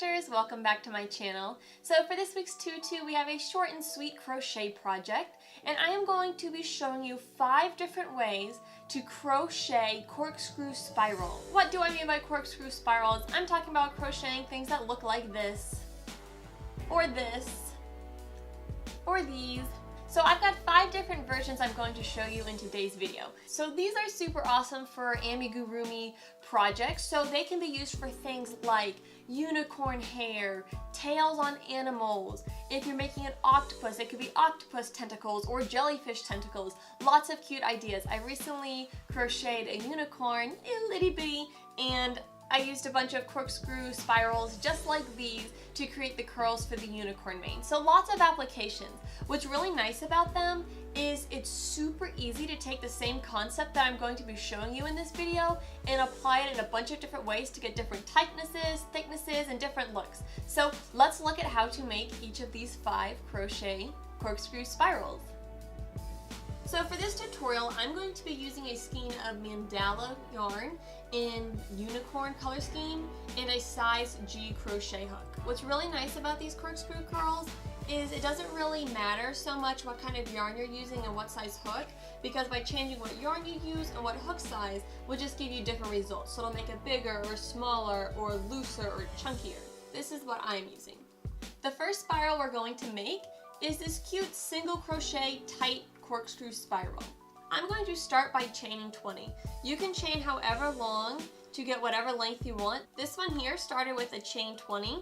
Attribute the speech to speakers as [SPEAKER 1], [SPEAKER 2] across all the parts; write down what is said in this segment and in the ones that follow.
[SPEAKER 1] crafters, welcome back to my channel. So for this week's TuTu, we have a short and sweet crochet project, and I am going to be showing you 5 different ways to crochet corkscrew spiral. What do I mean by corkscrew spirals? I'm talking about crocheting things that look like this, or these. So I've got 5 different versions I'm going to show you in today's video. So these are super awesome for amigurumi projects. So they can be used for things like unicorn hair, tails on animals. If you're making an octopus, it could be octopus tentacles or jellyfish tentacles. Lots of cute ideas. I recently crocheted a unicorn, a little bitty, and I used a bunch of corkscrew spirals just like these to create the curls for the unicorn mane. So lots of applications. What's really nice about them is it's super easy to take the same concept that I'm going to be showing you in this video and apply it in a bunch of different ways to get different tightnesses, thicknesses, and different looks. So let's look at how to make each of these 5 crochet corkscrew spirals. So for this tutorial, I'm going to be using a skein of mandala yarn in unicorn color scheme and a size G crochet hook. What's really nice about these corkscrew curls is it doesn't really matter so much what kind of yarn you're using and what size hook, because by changing what yarn you use and what hook size will just give you different results. So it'll make it bigger or smaller or looser or chunkier. This is what I'm using. The first spiral we're going to make is this cute single crochet tight corkscrew spiral. I'm going to start by chaining 20. You can chain however long to get whatever length you want. This one here started with a chain 20.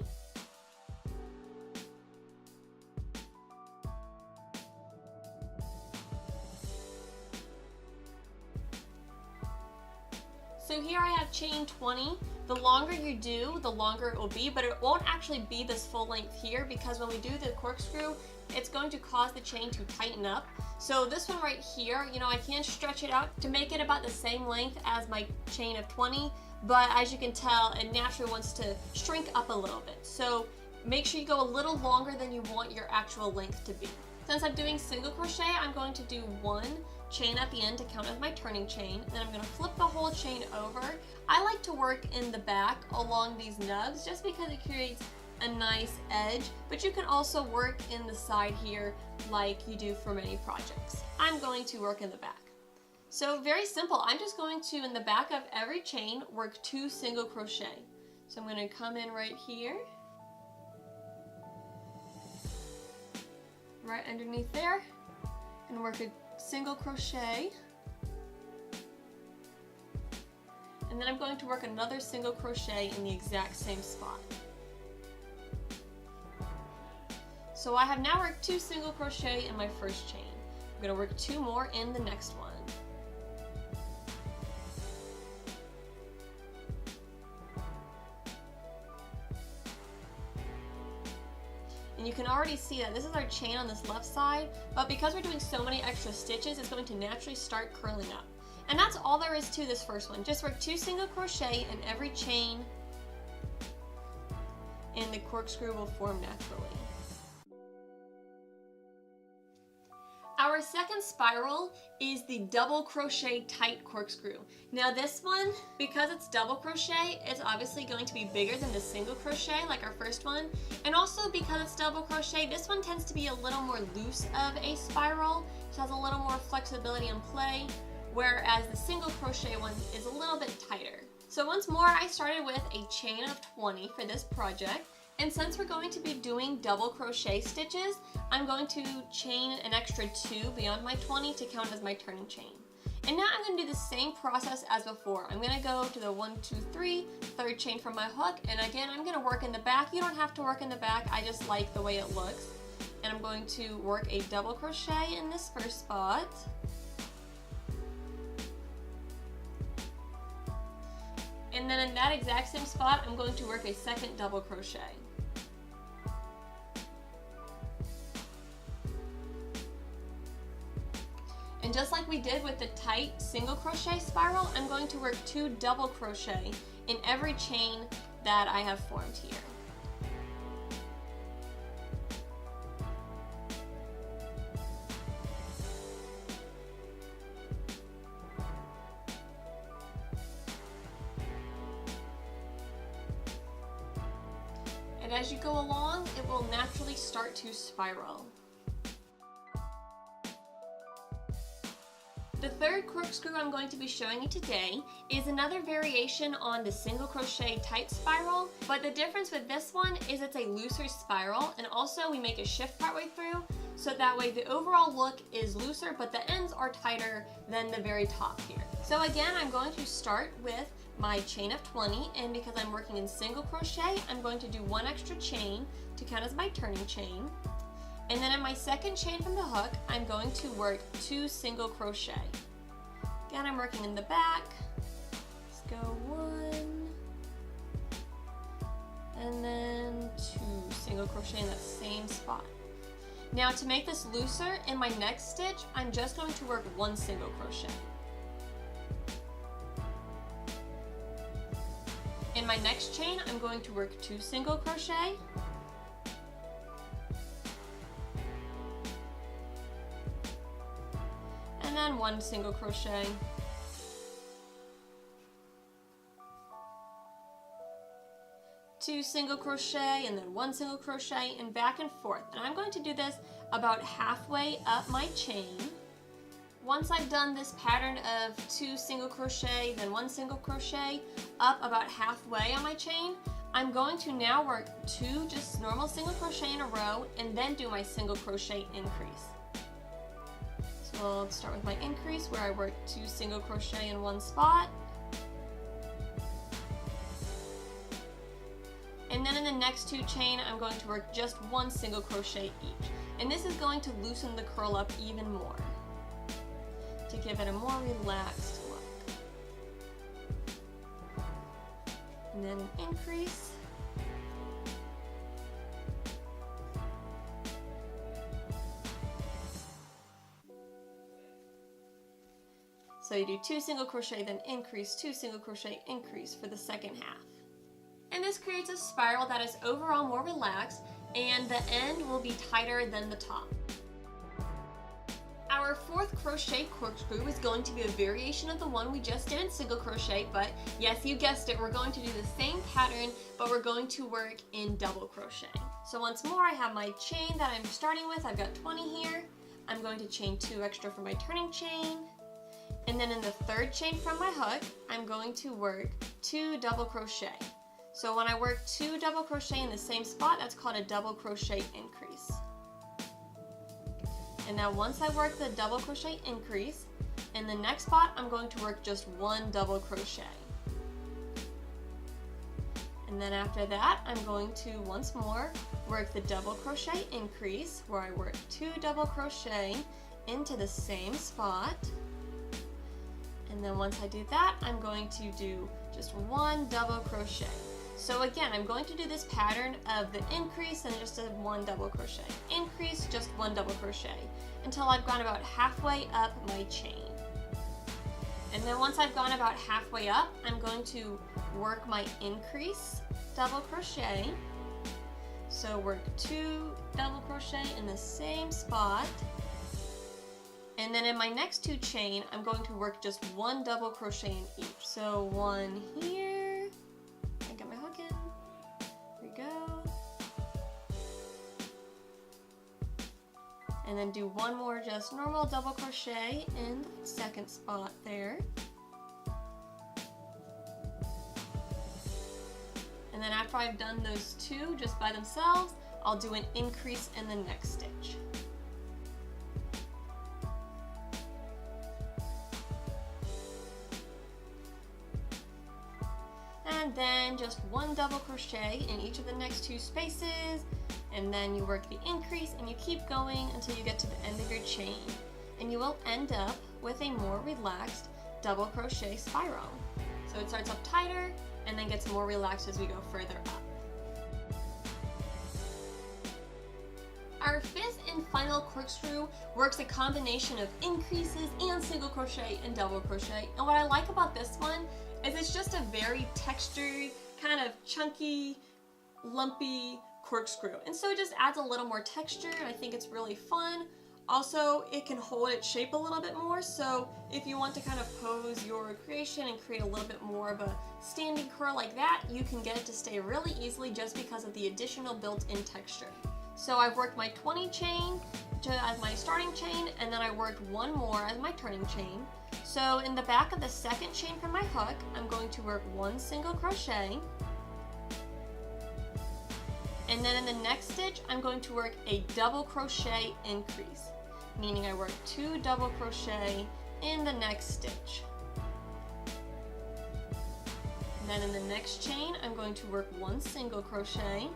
[SPEAKER 1] So here I have chain 20. The longer you do, the longer it will be, but it won't actually be this full length here because when we do the corkscrew, it's going to cause the chain to tighten up. So this one right here, I can stretch it out to make it about the same length as my chain of 20, but as you can tell, it naturally wants to shrink up a little bit. So make sure you go a little longer than you want your actual length to be. Since I'm doing single crochet, I'm going to do 1 chain at the end to count as my turning chain, and then I'm going to flip the whole chain over. I like to work in the back along these nubs just because it creates a nice edge, but you can also work in the side here like you do for many projects. I'm going to work in the back. So very simple, I'm just going to, in the back of every chain, work 2 single crochet. So I'm going to come in right here, right underneath there, and work a single crochet, and then I'm going to work another single crochet in the exact same spot. So I have now worked 2 single crochet in my first chain. I'm going to work 2 more in the next one. And you can already see that this is our chain on this left side, but because we're doing so many extra stitches, it's going to naturally start curling up. And that's all there is to this first one. Just work 2 single crochet in every chain, and the corkscrew will form naturally. Our second spiral is the double crochet tight corkscrew. Now this one, because it's double crochet, it's obviously going to be bigger than the single crochet like our first one. And also because it's double crochet, this one tends to be a little more loose of a spiral. It has a little more flexibility and play, whereas the single crochet one is a little bit tighter. So once more, I started with a chain of 20 for this project. And since we're going to be doing double crochet stitches, I'm going to chain an extra 2 beyond my 20 to count as my turning chain. And now I'm going to do the same process as before. I'm going to go to the 1, 2, 3, third chain from my hook, and again I'm going to work in the back. You don't have to work in the back, I just like the way it looks. And I'm going to work a double crochet in this first spot. And then in that exact same spot, I'm going to work a second double crochet. And just like we did with the tight single crochet spiral, I'm going to work 2 double crochet in every chain that I have formed here. and as you go along, it will naturally start to spiral. The third corkscrew I'm going to be showing you today is another variation on the single crochet tight spiral, but the difference with this one is it's a looser spiral, and also we make a shift partway through, so that way the overall look is looser, but the ends are tighter than the very top here. So again, I'm going to start with my chain of 20, and because I'm working in single crochet, I'm going to do one extra chain to count as my turning chain. And then in my second chain from the hook, I'm going to work 2 single crochet. Again, I'm working in the back. Let's go 1, and then 2 single crochet in that same spot. Now to make this looser, in my next stitch, I'm just going to work 1 single crochet. In my next chain, I'm going to work 2 single crochet. And then 1 single crochet. Two single crochet, and then 1 single crochet, and back and forth. And I'm going to do this about halfway up my chain. Once I've done this pattern of 2 single crochet, then 1 single crochet, up about halfway on my chain, I'm going to now work 2 just normal single crochet in a row, and then do my single crochet increase. So I'll start with my increase where I work 2 single crochet in one spot. And then in the next 2 chain, I'm going to work just 1 single crochet each. And this is going to loosen the curl up even more, to give it a more relaxed look. And then an increase. So you do 2 single crochet, then increase, 2 single crochet, increase for the second half. And this creates a spiral that is overall more relaxed, and the end will be tighter than the top. Our fourth crochet corkscrew is going to be a variation of the one we just did in single crochet, but yes, you guessed it, we're going to do the same pattern, but we're going to work in double crochet. So once more, I have my chain that I'm starting with. I've got 20 here. I'm going to chain 2 extra for my turning chain. And then in the third chain from my hook, I'm going to work 2 double crochet. So when I work 2 double crochet in the same spot, that's called a double crochet increase. And now once I work the double crochet increase, in the next spot, I'm going to work just 1 double crochet. And then after that, I'm going to once more work the double crochet increase, where I work 2 double crochet into the same spot. And then once I do that, I'm going to do just 1 double crochet. So again, I'm going to do this pattern of the increase and just a 1 double crochet. Increase, just 1 double crochet, until I've gone about halfway up my chain. And then once I've gone about halfway up, I'm going to work my increase double crochet. So work 2 double crochet in the same spot. And then in my next 2 chain, I'm going to work just 1 double crochet in each. So 1 here, I got my hook in, here we go. And then do 1 more just normal double crochet in the second spot there. And then after I've done those 2 just by themselves, I'll do an increase in the next stitch. And then just 1 double crochet in each of the next 2 spaces, and then you work the increase and you keep going until you get to the end of your chain, and you will end up with a more relaxed double crochet spiral. So it starts up tighter and then gets more relaxed as we go further up. Our 5th and final corkscrew works a combination of increases and single crochet and double crochet, and what I like about this one is it's just a very textured, kind of chunky, lumpy corkscrew. And so it just adds a little more texture, and I think it's really fun. Also, it can hold its shape a little bit more, so if you want to kind of pose your creation and create a little bit more of a standing curl like that, you can get it to stay really easily just because of the additional built-in texture. So I've worked my 20 chain as my starting chain, and then I worked one more as my turning chain. So in the back of the second chain from my hook, I'm going to work one single crochet. And then in the next stitch, I'm going to work a double crochet increase, meaning I work 2 double crochet in the next stitch. And then in the next chain, I'm going to work one single crochet,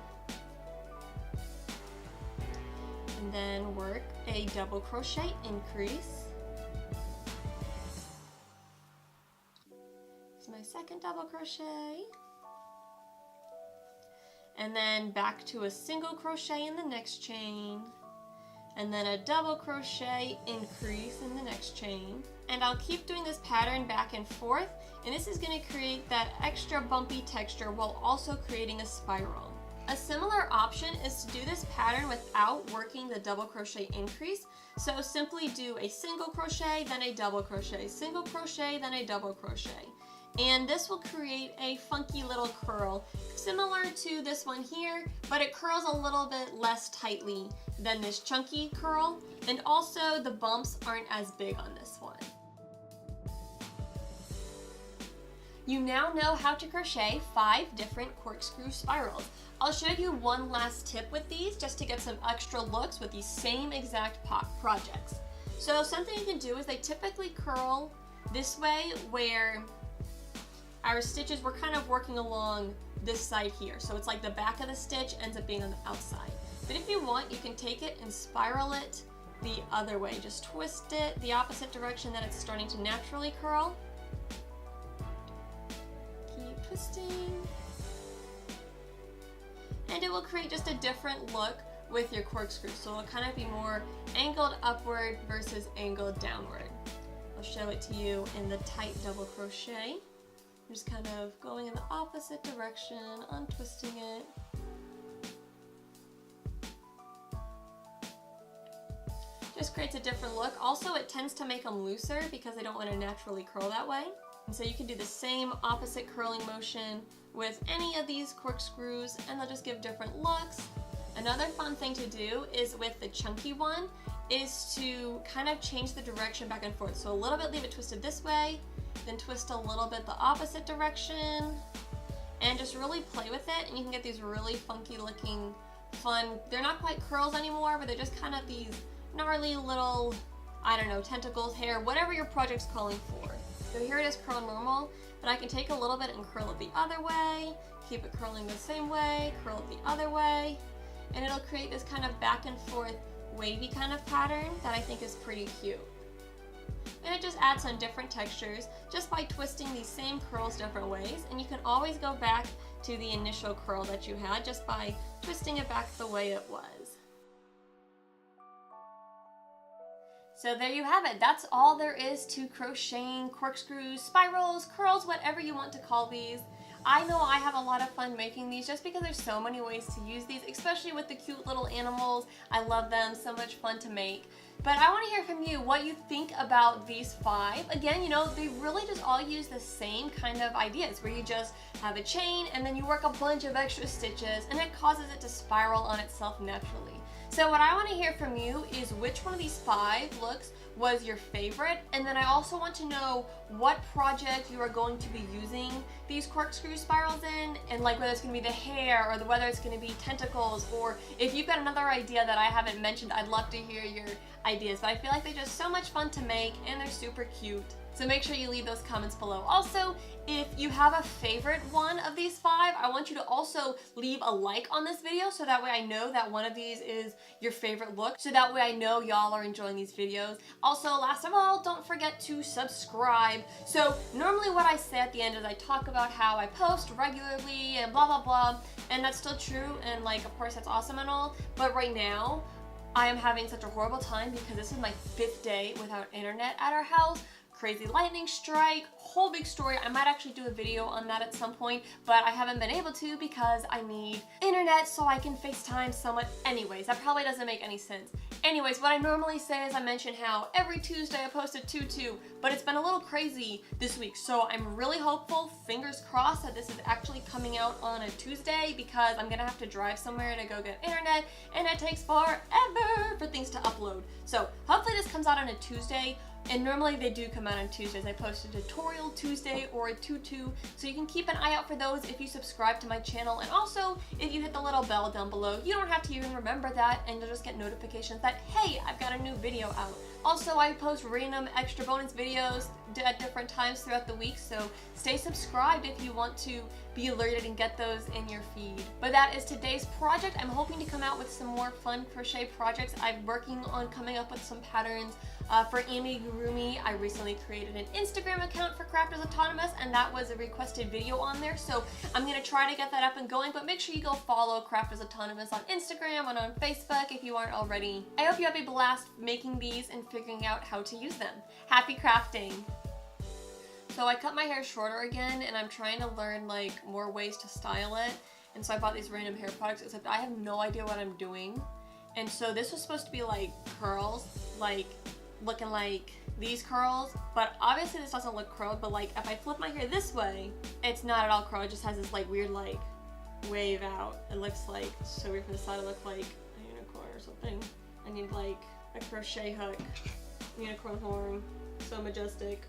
[SPEAKER 1] and then work a double crochet increase. This is my second double crochet. And then back to a single crochet in the next chain, and then a double crochet increase in the next chain. And I'll keep doing this pattern back and forth, and this is going to create that extra bumpy texture while also creating a spiral. A similar option is to do this pattern without working the double crochet increase. So simply do a single crochet, then a double crochet, single crochet, then a double crochet. And this will create a funky little curl, similar to this one here, but it curls a little bit less tightly than this chunky curl, and also the bumps aren't as big on this one. You now know how to crochet 5 different corkscrew spirals. I'll show you one last tip with these just to get some extra looks with these same exact projects. So something you can do is they typically curl this way, where our stitches, we're kind of working along this side here. So it's like the back of the stitch ends up being on the outside. But if you want, you can take it and spiral it the other way. Just twist it the opposite direction that it's starting to naturally curl. Keep twisting. And it will create just a different look with your corkscrew. So it'll kind of be more angled upward versus angled downward. I'll show it to you in the tight double crochet. I'm just kind of going in the opposite direction, untwisting it. Just creates a different look. Also, it tends to make them looser because they don't want to naturally curl that way. And so you can do the same opposite curling motion with any of these corkscrews, and they'll just give different looks. Another fun thing to do is with the chunky one is to kind of change the direction back and forth. So a little bit leave it twisted this way, then twist a little bit the opposite direction, and just really play with it, and you can get these really funky looking fun, they're not quite curls anymore, but they're just kind of these gnarly little, I don't know, tentacles, hair, whatever your project's calling for. So here it is curl normal, but I can take a little bit and curl it the other way, keep it curling the same way, curl it the other way, and it'll create this kind of back and forth wavy kind of pattern that I think is pretty cute. And it just adds some different textures just by twisting these same curls different ways, and you can always go back to the initial curl that you had just by twisting it back the way it was. So there you have it. That's all there is to crocheting corkscrews, spirals, curls, whatever you want to call these. I know I have a lot of fun making these just because there's so many ways to use these, especially with the cute little animals. I love them, so much fun to make. But I want to hear from you what you think about these 5. Again, you know, they really just all use the same kind of ideas where you just have a chain and then you work a bunch of extra stitches and it causes it to spiral on itself naturally. So what I want to hear from you is which one of these 5 looks was your favorite, and then I also want to know what project you are going to be using these corkscrew spirals in, and like whether it's going to be the hair or whether it's going to be tentacles, or if you've got another idea that I haven't mentioned, I'd love to hear your ideas. But I feel like they're just so much fun to make and they're super cute. So make sure you leave those comments below. Also, if you have a favorite one of these 5, I want you to also leave a like on this video so that way I know that one of these is your favorite look, so that way I know y'all are enjoying these videos. Also, last of all, don't forget to subscribe. So normally what I say at the end is I talk about how I post regularly and blah blah blah, and that's still true, and like of course that's awesome and all, but right now I am having such a horrible time because this is my 5th day without internet at our house. crazy lightning strike, whole big story. I might actually do a video on that at some point, but I haven't been able to because I need internet so I can FaceTime someone. Anyways, that probably doesn't make any sense. Anyways, what I normally say is I mention how every Tuesday I post a TuTu, but it's been a little crazy this week, so I'm really hopeful, fingers crossed, that this is actually coming out on a Tuesday because I'm gonna have to drive somewhere to go get internet, and it takes forever for things to upload. So hopefully this comes out on a Tuesday. And normally they do come out on Tuesdays. I post a tutorial Tuesday or a TuTu, so you can keep an eye out for those if you subscribe to my channel. And also, if you hit the little bell down below, you don't have to even remember that, and you'll just get notifications that, hey, I've got a new video out. Also, I post random extra bonus videos at different times throughout the week, so stay subscribed if you want to be alerted and get those in your feed. But that is today's project. I'm hoping to come out with some more fun crochet projects. I'm working on coming up with some patterns for amigurumi. I recently created an Instagram account for Crafters Autonomous, and that was a requested video on there, so I'm going to try to get that up and going, but make sure you go follow Crafters Autonomous on Instagram and on Facebook if you aren't already. I hope you have a blast making these and figuring out how to use them. Happy crafting! So I cut my hair shorter again, and I'm trying to learn like more ways to style it, and so I bought these random hair products, except I have no idea what I'm doing. And so this was supposed to be like curls, like looking like these curls, but obviously this doesn't look curled, but like if I flip my hair this way, it's not at all curled. It just has this like weird like wave out. It looks like so weird from the side. It looks like a unicorn or something. I need like a crochet hook, unicorn horn, so majestic.